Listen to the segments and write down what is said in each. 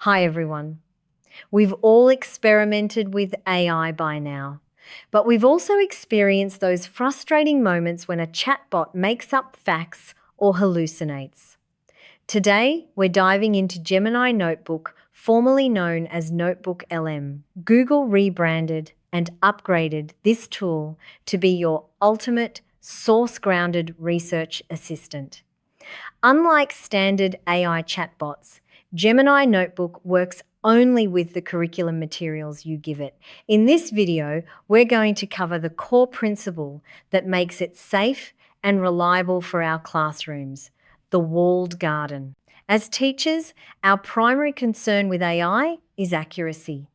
Hi everyone. We've all experimented with AI by now, but we've also experienced those frustrating moments when a chatbot makes up facts or hallucinates. Today, we're diving into Gemini Notebook, formerly known as NotebookLM. Google rebranded and upgraded this tool to be your ultimate source-grounded research assistant. Unlike standard AI chatbots, Gemini Notebook works only with the curriculum materials you give it. In this video, we're going to cover the core principle that makes it safe and reliable for our classrooms, the walled garden. As teachers, our primary concern with AI is accuracy.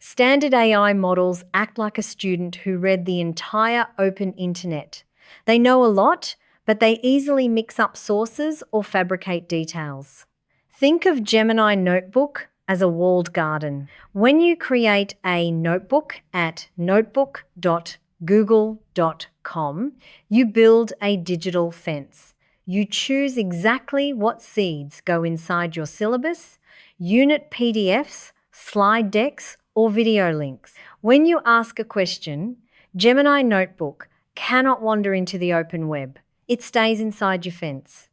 Standard AI models act like a student who read the entire open internet. They know a lot, but they easily mix up sources or fabricate details. Think of Gemini Notebook as a walled garden. When you create a notebook at notebook.google.com, you build a digital fence. You choose exactly what seeds go inside your syllabus, unit PDFs, slide decks, or video links. When you ask a question, Gemini Notebook cannot wander into the open web. It stays inside your fence.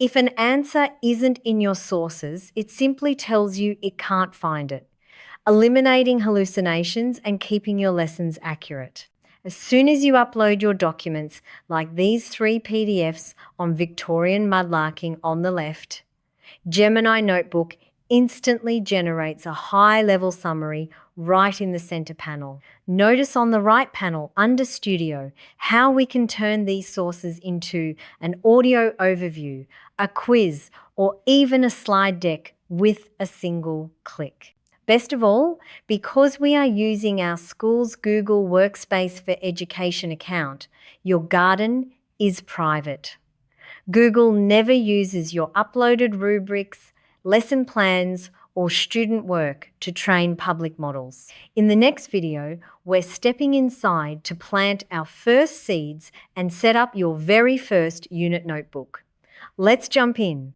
If an answer isn't in your sources, it simply tells you it can't find it, eliminating hallucinations and keeping your lessons accurate. As soon as you upload your documents, like these 3 PDFs on Victorian mudlarking on the left, Gemini Notebook instantly generates a high-level summary right in the center panel. Notice on the right panel under Studio how we can turn these sources into an audio overview, a quiz, or even a slide deck with a single click. Best of all, because we are using our school's Google Workspace for Education account, your garden is private. Google never uses your uploaded rubrics, lesson plans, or student work to train public models. In the next video, we're stepping inside to plant our first seeds and set up your very first unit notebook. Let's jump in.